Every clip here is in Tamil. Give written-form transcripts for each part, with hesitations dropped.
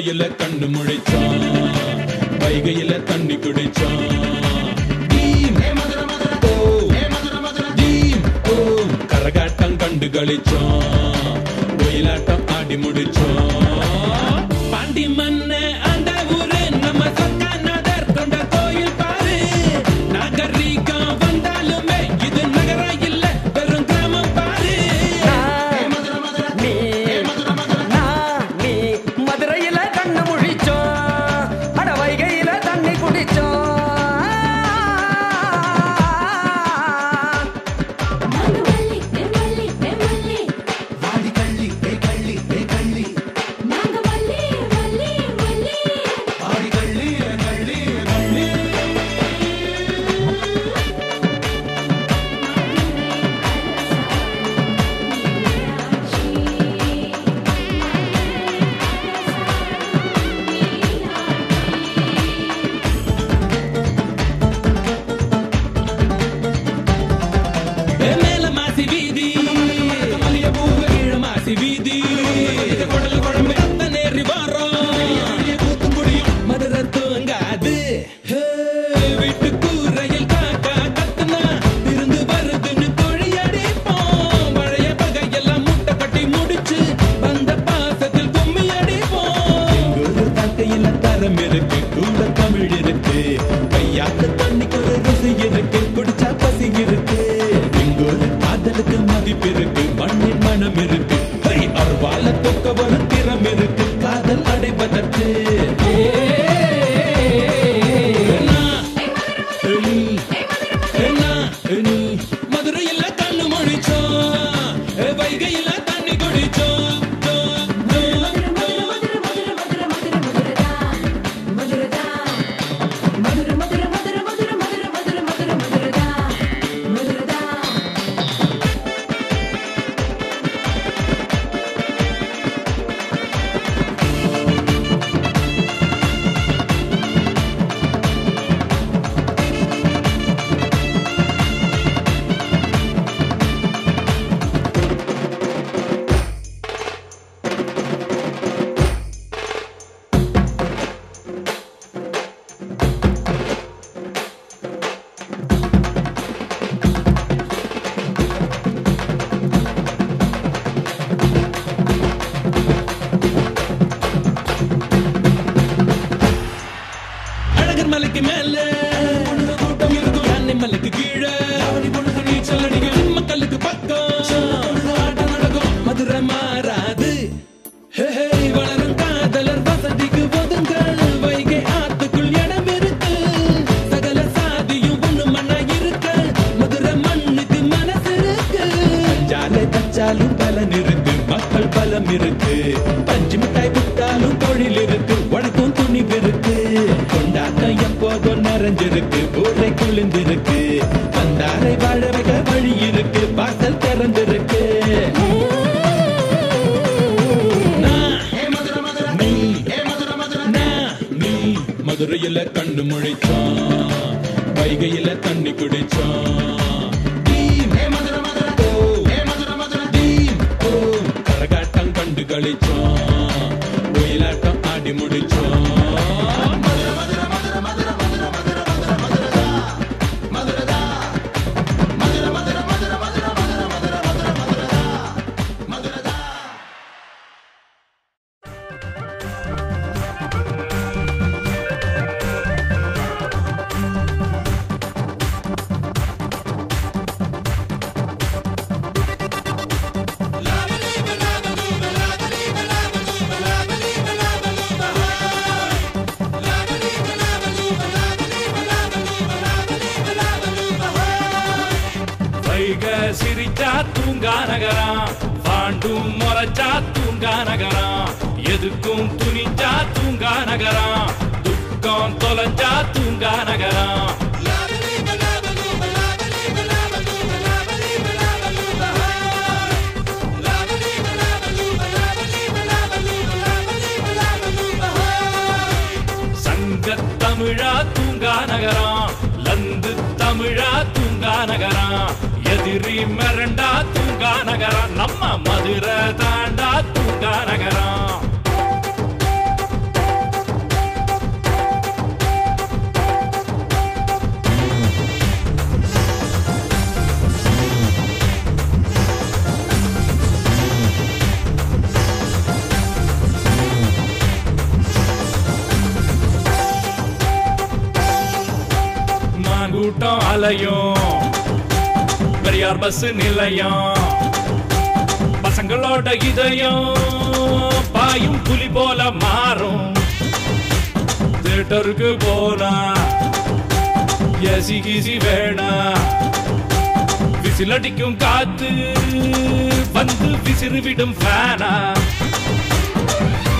மதுரையில கண்ணு முழிச்சான் வைகையில தண்ணி குடிச்சான் கரகாட்டம் கண்டு களிச்சான் ஒயிலாட்டம் ஆடி முடிச்சான் பாண்டி மன்ன அந்த ஊரு நம்ம சொக்கானதர் கொண்ட கோயில் பாரு நாகரீகம் வந்தாலுமே இது நகரம் இல்ல வெறும் கிராமம் பாரு மதுரையில கண்ணு முழிச்சோம் அட வைகையில தண்ணி குடிச்சோம் மதுரையில கண்ணு முழிச்சான் வைகையில தண்ணி குடிச்சான் கரகாட்டம் கண்டு களிச்சான் ஒயிலாட்டம் ஆடி முடிச்சான் சிரிச்சா தூங்கா நகரம் வாண்டும் முறைச்சா தூங்கா நகரம் எதுக்கும் துணிச்சா தூங்கா நகரம் துக்கம் தொலைஞ்சா தூங்கா நகரம் சங்க தமிழா தூங்கா நகரம் லந்து தமிழா தூங்கா நகரம் எதிரி மிரண்டா தூங்கா நகரம் நம்ம மதுரை தாண்டா தூங்கா நகரம் மாங்கூட்டம் அலையும் பெரியார் பஸ் நிலையம் பசங்களோட இதயம் பாயும் புலி போல மாறும் தியேட்டருக்கு போனா ஏசி கீசி வேணா விசிலடிக்கும் காத்து வந்து விசிறிவிடும் ஃபேனா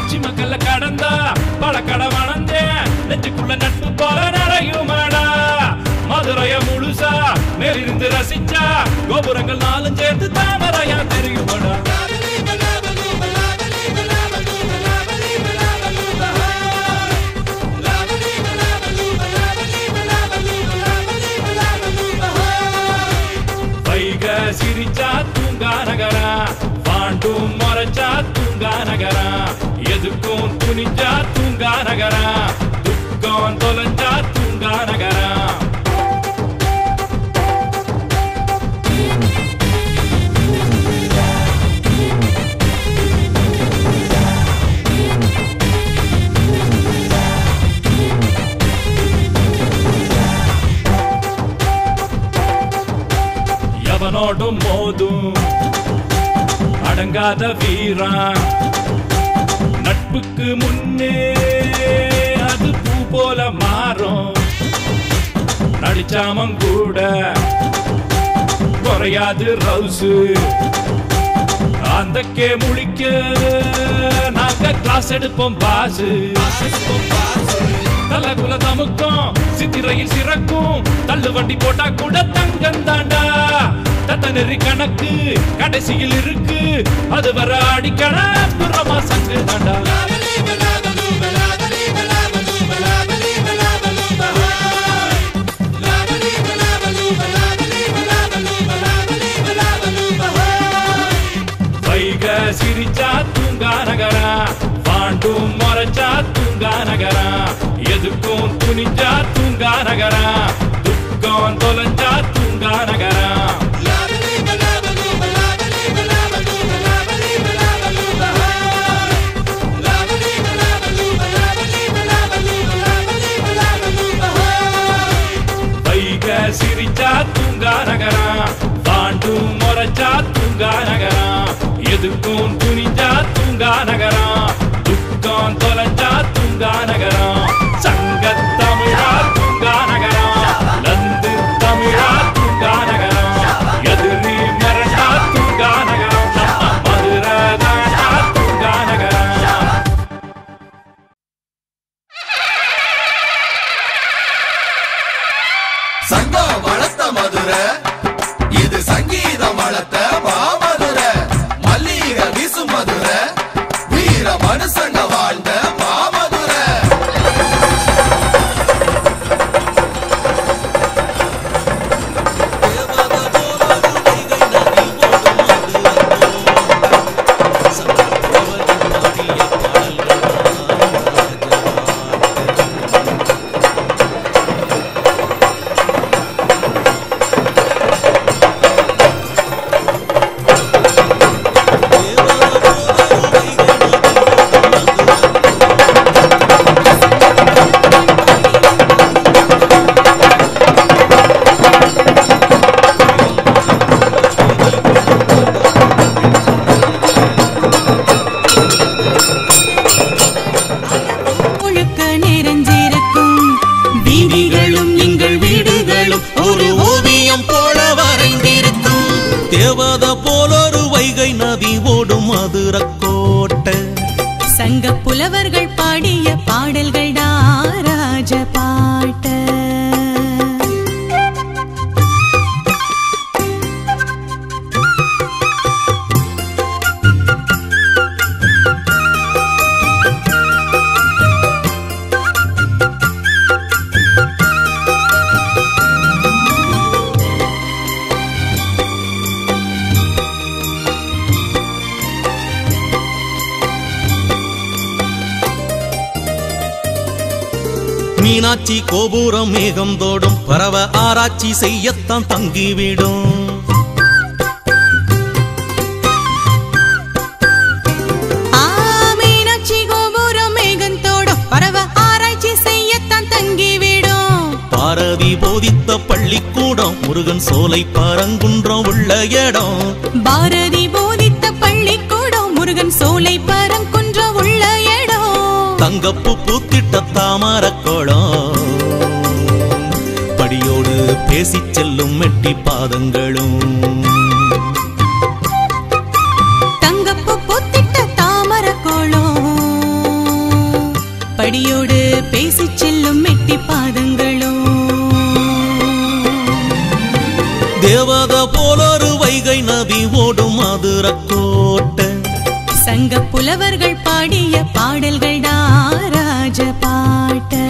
சிமக்கல்ல கடந்தா பழக்கடை வளர்ந்தேன் நெஞ்சுக்குள்ள நட்பு போல நிறையுமாடா மதுரைய முழுசா மேலிருந்து ரசிச்சா கோபுரங்கள் நாளும் சேர்ந்து தாமரையா தெரியுமாடா வைக சிரிச்சா தூங்கா நகரா பாண்டும் மறைச்சா தூங்கா நகரா எதுக்கும் துணிஞ்சா தூங்கா நகரா துக்கம் தொலைஞ்சா தூங்கா நகரா எவனோடும் மோதும் அடங்காத வீரா நட்புக்கு முன்னே அது பூ போல மாறும் நடிச்சாமம் கூட குறையாது ரவுசு அந்தக்கே முழிக்க நாங்க கிளாஸ் எடுப்போம் பாசு தலகுல தமுக்கும் சித்திரையில் சிறக்கும் தள்ளு வண்டி போட்டா கூட தங்கம் தாண்டா தத்த நெறி கணக்கு கடைசியில் இருக்கு அது வர அடிக்கண புறமா சங்கு தாண்டா வைக சிரிச்சா தூங்கா நகரா பாண்டும் மறைச்சா தூங்கா நகரா எதுக்கும் துணிஞ்சா தூங்கா நகரா துக்கம் தொலைஞ்சா தூங்கா நகரா வைக சிரிச்சா தூங்கா நகரா பாண்டும் மறைச்சா தூங்கா நகரா எதுக்கும் துணிஞ்சா தூங்கா நகரா துக்கம் தொலைஞ்சா தூங்கா நகரா சங்கத் தமிழா தூங்கா நகரா நந்து தமிழா தூங்கா நகரா எதிரி மிரண்டா தூங்கா நகரா மதுரை தாண்டா தூங்கா நகரா சங்கம் வளர்த்த மதுரை இது சங்கீதம் வளர்த்த மாமதுரை மல்லிகை வீசு மதுரை வீர மனுஷங்க வாழ்ந்த மாமதுரை சங்க புலவர்கள் பாடிய பாடல்கள் ராஜ பாட்டு மீனாட்சி கோபுரம் மேகம் தோடும் பரவ ஆராய்ச்சி செய்யத்தான் தங்கிவிடும் மீனாட்சி கோபுரம் மேகம் தோடும் பரவ ஆராய்ச்சி செய்யத்தான் தங்கிவிடும் பாரதி போதித்த பள்ளிக்கூடம் முருகன் சோலை பரங்குன்றம் உள்ள இடம். பாரதி போதித்த பள்ளிக்கூடம் முருகன் சோலை பரங்குன்றம் உள்ள இடம். தங்கப்பு பூத்திட்ட தாமரக்கோளம் படியோடு பேசிச் செல்லும் மெட்டி பாதங்களும். தங்கப்பு பூத்திட்ட தாமரக்கோளம் படியோடு பேசிச் செல்லும் மெட்டி பாதங்களும். தேவத போலொரு வைகை நதி ஓடும் மதுரக்கோட்டை. சங்க புலவர்கள் பாடிய பாடல்கள் ராஜ பாட்டு.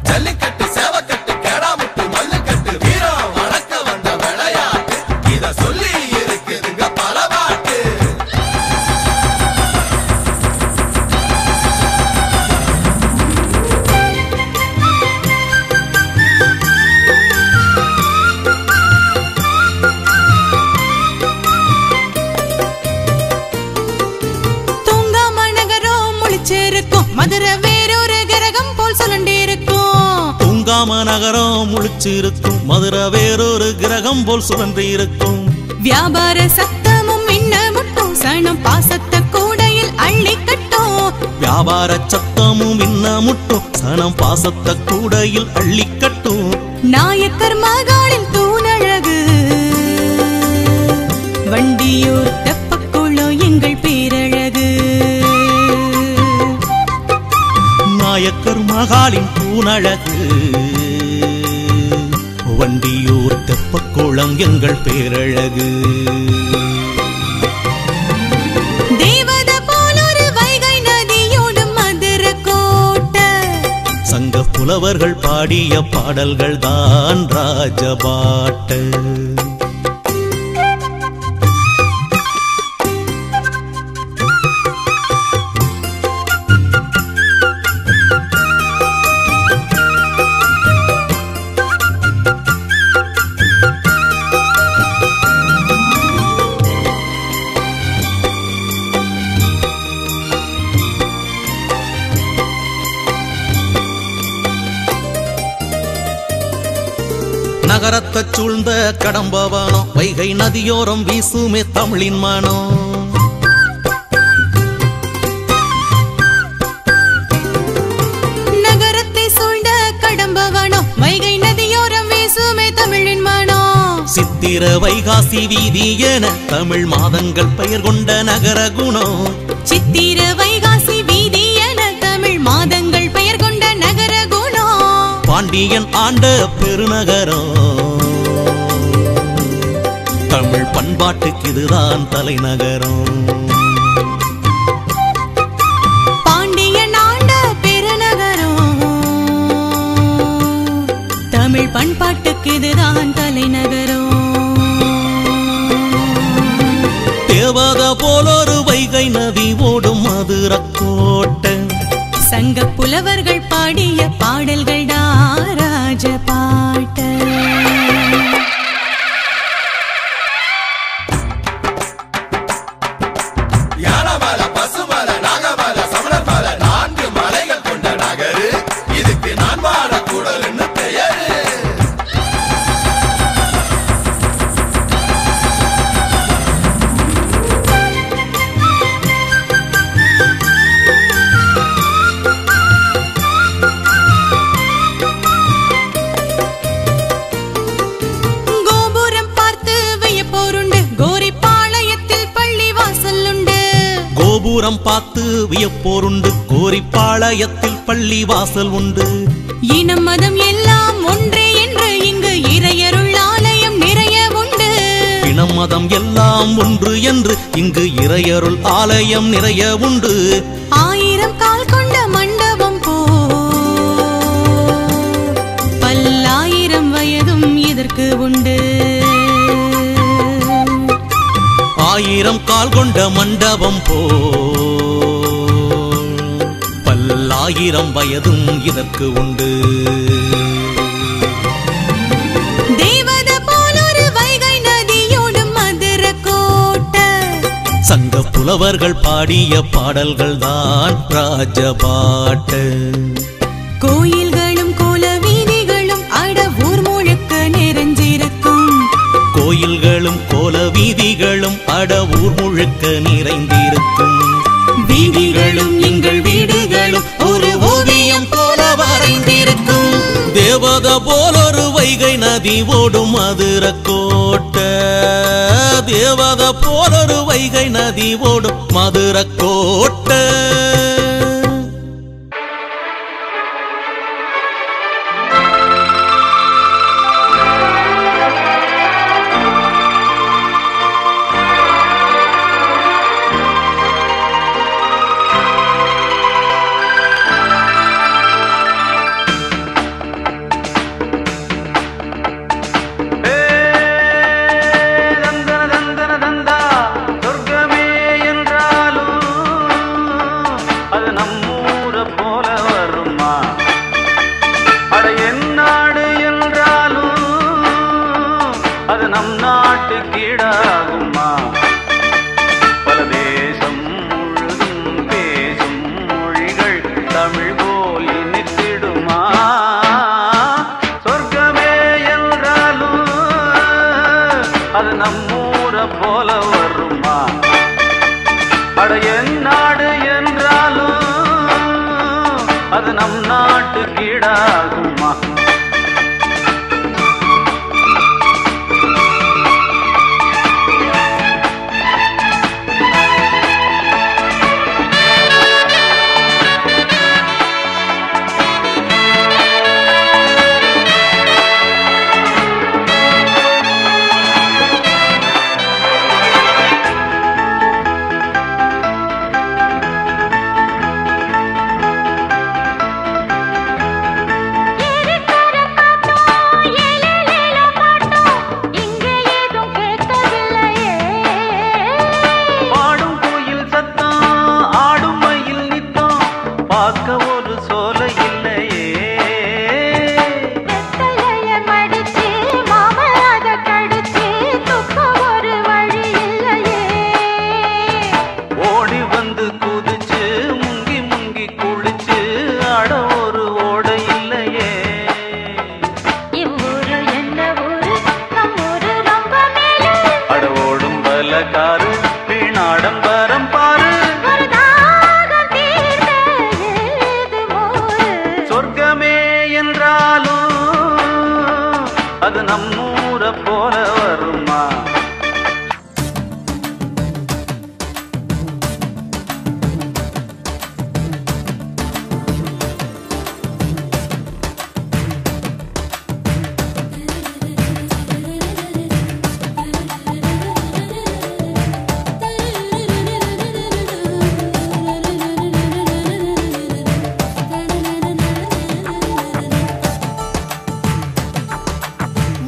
ஜல்லிக்கட்டு சேவக்கட்டு கேடாமுட்டு மல்லுக்கட்டு வீரம் வளர்க்க வந்த விளையாட்டு இத சொல்லி இருக்குதுங்க பல பாட்டு. மதுரை வேறொரு கிரகம் போல் சுழண்டிருக்கும். தூங்காம நகரம் முழிச்சிருக்கும். மதுரை வேறொரு கிரகம் போல் சுழன்று இருக்கும். வியாபார சத்தமும் மின்னமுட்டும் சனம் பாசத்த கூடையில் அள்ளி கட்டும். வியாபார சத்தமும் இன்னமுட்டும் சனம் பாசத்த கூடையில் அள்ளி கட்டும். நாயக்கர் மகாலில் தூணழகு வண்டியூர் தெப்பக்குளோ எங்கள் பேரழகு. நாயக்கர் மகாலின் பூனழகு வண்டியூர் தெப்பக்குளம் எங்கள் பேரழகு. தேவத போலொரு வைகை நதியோடும் மதுரக்கோட்டை. சங்க புலவர்கள் பாடிய பாடல்கள் தான் ராஜபாட்டு. நகரத்தை சூழ்ந்த கடம்பவானம் வைகை நதியோரம் வீசுமே தமிழின் மனம். நகரத்தை சூழ்ந்த கடம்பவானம் வைகை நதியோரம் வீசுமே தமிழின் மனம். சித்திர வைகாசி வீதி என தமிழ் மாதங்கள் பெயர் கொண்ட நகர குணம். சித்திர வைகாசி வீதி என தமிழ் மாதங்கள் பெயர் கொண்ட நகர குணம். பாண்டியன் ஆண்ட பெருநகரம் தமிழ் பண்பாட்டுக்கு இதுதான் தலைநகரம். பாண்டியன் ஆண்ட பெருநகரம் தமிழ் பண்பாட்டுக்கு இதுதான் தலைநகரம். தேவத போலொரு வைகை நதி ஓடும் மதுரக்கோட்டை. சங்க புலவர்கள் பாடிய பாடல்கள் ராஜ பாட்டு. யானமல பசுமல நாகமல சமணமல 4 மலைகள் கொண்ட நகரு இதுக்கு நான் வாழ கூடல்னு பெயரு. கோபுரம் பார்த்து வியப்போருண்டு கோரிப்பாளையத்தில் பள்ளி வாசல் உண்டு. கோபுரம் பார்த்து வியப்போருண்டு கோரிப்பாளையத்தில் பள்ளி வாசல் உண்டு. இனம் மதம் எல்லாம் ஒன்றே என்று இங்கு இறையருள் ஆலயம் நிறைய உண்டு. இனம் மதம் எல்லாம் ஒன்று என்று இங்கு இறையருள் ஆலயம் நிறைய உண்டு. 1000 கால் கொண்ட மண்டபம் போ பல்லாயிரம் வயதும் இதற்கு உண்டு. 1000 கால் கொண்ட மண்டபம் போ பல்லாயிரம் வயதும் இதற்கு உண்டு. தேவத போலொரு வைகை நதியோடும் மதுரக்கோட்டை. சங்க புலவர்கள் பாடிய பாடல்கள் தான் ராஜபாட்டு. கோயில்களும் கோல வீதிகளும் அட ஊர் முழுக்க நிறைஞ்சிருக்கும். கோயில்களும் கோல வீதிகளும் அட ஊர் முழுக்க நிறைந்திருக்கும். வீதிகளும் எங்கள் வீடுகளும் ஒரு ஓவியம் போல வரைந்திருக்கும். தேவத போலொரு வைகை நதி ஓடும் மதுரக்கோட்டை. தேவத போலொரு வைகை நதி ஓடும் மதுரக்கோட்டை.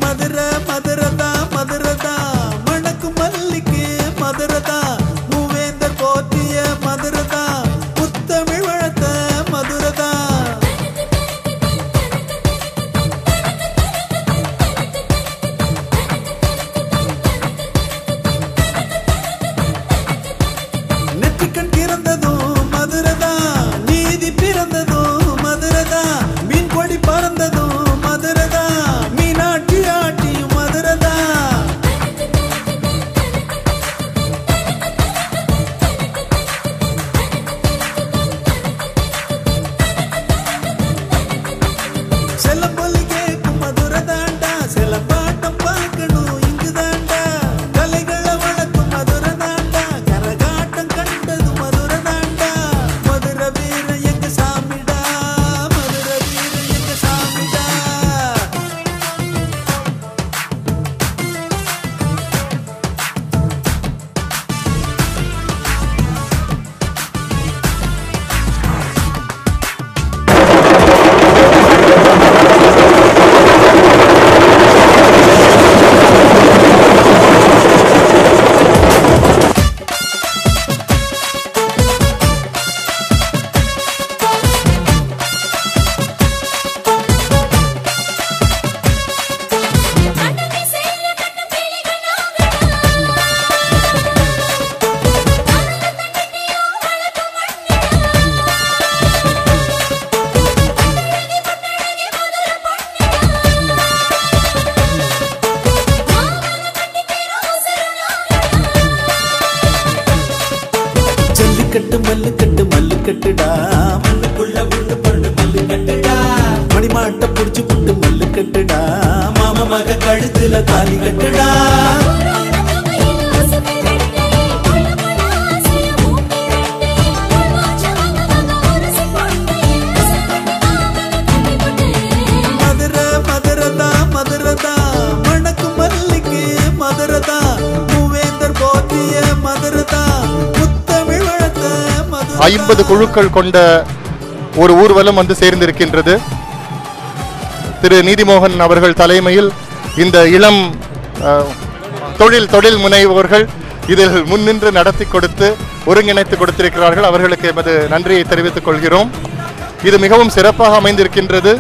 மதுரை நாட்டை புடிச்சு புட்டு மல்லு கட்டுடா மாம மக கழுத்துல தாலி கட்டுடா மதுரை மதுரதா மதுரதா மணக்கு மல்லிக்கு மதுரதா மூவேந்தர் போத்திய மதுரதா முத்தமிழ் வளர்த்த மதுரதா 50 குழுக்கள் கொண்ட ஒரு ஊர்வலம் வந்து சேர்ந்திருக்கின்றது. திரு நீதிமோகன் அவர்கள் தலைமையில் இந்த இளம் தொழில் முனைவோர்கள் இதில் முன்னின்று நடத்தி கொடுத்து ஒருங்கிணைத்து கொடுத்திருக்கிறார்கள். அவர்களுக்கு எமது நன்றியை தெரிவித்துக் கொள்கிறோம். இது மிகவும் சிறப்பாக அமைந்திருக்கின்றது.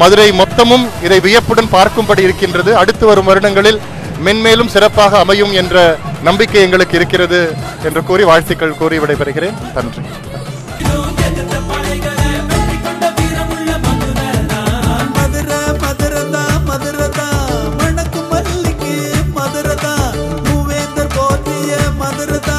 மதுரை மொத்தமும் இதை வியப்புடன் பார்க்கும்படி இருக்கின்றது. அடுத்து வரும் வருடங்களில் மென்மேலும் சிறப்பாக அமையும் என்ற நம்பிக்கை எங்களுக்கு இருக்கிறது என்று கூறி வாழ்த்துக்கள் கூறி விடைபெறுகிறேன். நன்றி. மதுரை மதுரதா மதுரதா மணக்கு மல்லிக்கு மதுரதா மூவேந்தர் போத்திய மதுரதா